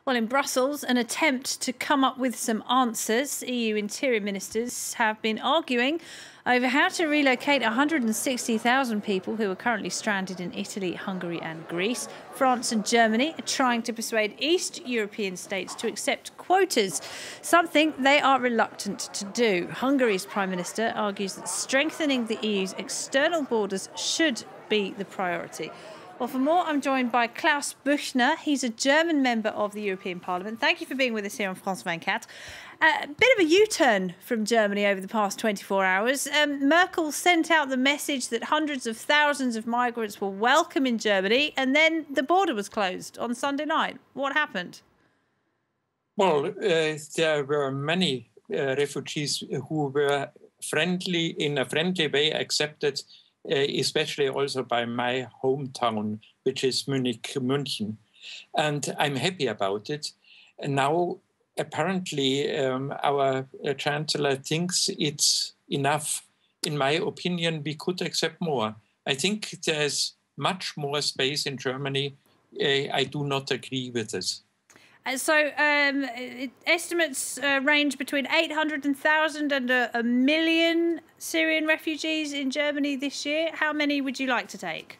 Well, in Brussels, an attempt to come up with some answers. EU interior ministers have been arguing over how to relocate 160,000 people who are currently stranded in Italy, Hungary and Greece. France and Germany are trying to persuade East European states to accept quotas, something they are reluctant to do. Hungary's Prime Minister argues that strengthening the EU's external borders should be the priority. Well, for more, I'm joined by Klaus Buchner. He's a German member of the European Parliament. Thank you for being with us here on France 24. A bit of a U-turn from Germany over the past 24 hours. Merkel sent out the message that hundreds of thousands of migrants were welcome in Germany, and then the border was closed on Sunday night. What happened? Well, there were many refugees who were in a friendly way accepted, especially also by my hometown, which is München. And I'm happy about it. And now, apparently, our Chancellor thinks it's enough. In my opinion, we could accept more. I think there's much more space in Germany. I do not agree with this. So estimates range between 800,000 and a million Syrian refugees in Germany this year. How many would you like to take?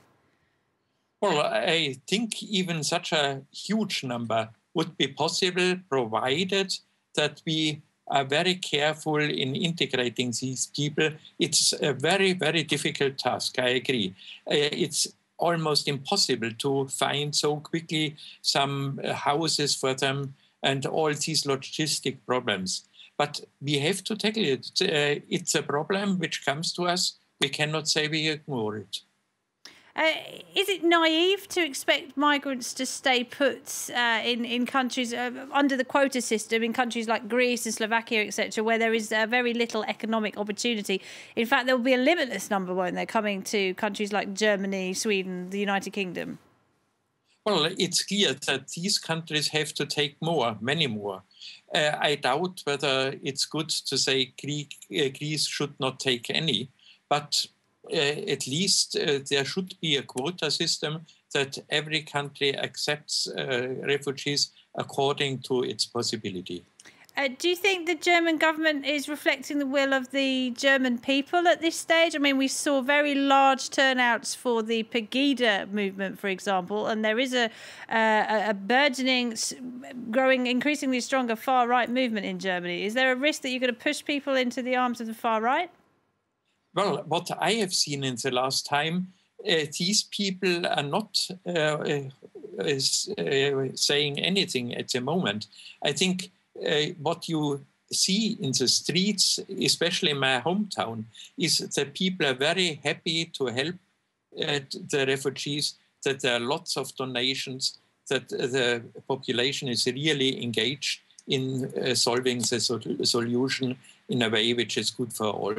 Well, I think even such a huge number would be possible, provided that we are very careful in integrating these people. It's a very, very difficult task, I agree. It's almost impossible to find so quickly some houses for them and all these logistic problems. But we have to tackle it. It's a problem which comes to us. We cannot say we ignore it. Is it naive to expect migrants to stay put in countries under the quota system, in countries like Greece and Slovakia, etc., where there is very little economic opportunity? In fact, there will be a limitless number, won't there, coming to countries like Germany, Sweden, the United Kingdom? Well, it's clear that these countries have to take more, many more. I doubt whether it's good to say Greece should not take any, but at least there should be a quota system that every country accepts refugees according to its possibility. Do you think the German government is reflecting the will of the German people at this stage? I mean, we saw very large turnouts for the Pegida movement, for example, and there is a burgeoning, growing, increasingly stronger far-right movement in Germany. Is there a risk that you're going to push people into the arms of the far-right? Well, what I have seen in the last time, these people are not saying anything at the moment. I think what you see in the streets, especially in my hometown, is that people are very happy to help the refugees, that there are lots of donations, that the population is really engaged in solving the solution in a way which is good for all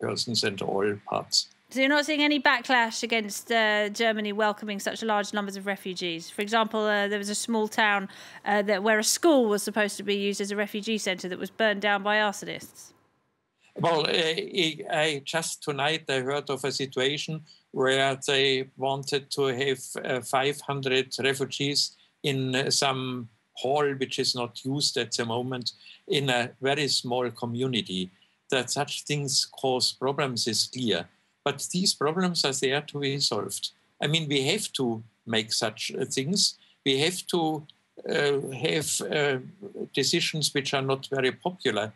persons and all parts. So you're not seeing any backlash against Germany welcoming such large numbers of refugees? For example, there was a small town where a school was supposed to be used as a refugee centre that was burned down by arsonists. Well, I just tonight I heard of a situation where they wanted to have 500 refugees in some hall which is not used at the moment in a very small community. That such things cause problems is clear. But these problems are there to be solved. I mean, we have to make such things. We have to have decisions which are not very popular.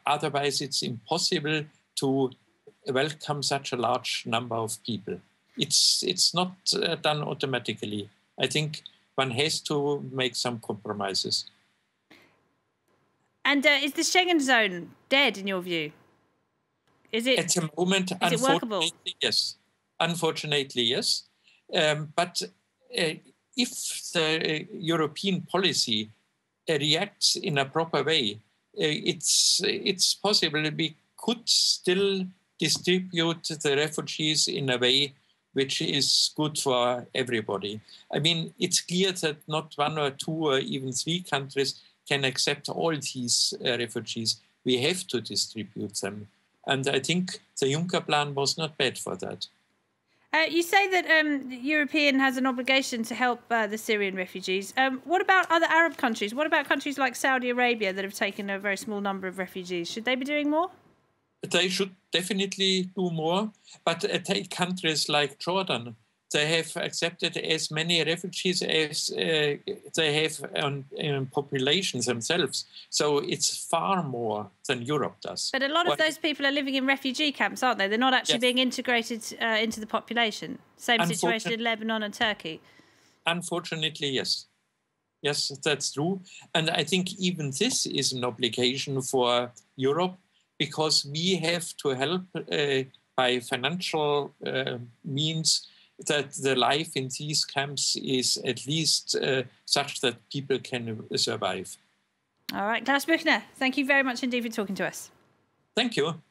Otherwise, it's impossible to welcome such a large number of people. It's not done automatically. I think one has to make some compromises. And is the Schengen zone dead in your view? Is it, at the moment, is it workable? Yes. Unfortunately, yes. But if the European policy reacts in a proper way, it's possible we could still distribute the refugees in a way which is good for everybody. I mean, it's clear that not one or two or even three countries can accept all these refugees. We have to distribute them. And I think the Juncker plan was not bad for that. You say that the European has an obligation to help the Syrian refugees. What about other Arab countries? What about countries like Saudi Arabia that have taken a very small number of refugees? Should they be doing more? They should definitely do more, but take countries like Jordan. They have accepted as many refugees as they have in populations themselves. So it's far more than Europe does. But a lot of those people are living in refugee camps, aren't they? They're not actually being integrated into the population. Same situation in Lebanon and Turkey. Unfortunately, yes. Yes, that's true. And I think even this is an obligation for Europe, because we have to help by financial means that the life in these camps is at least such that people can survive. All right, Klaus Buchner, thank you very much indeed for talking to us. Thank you.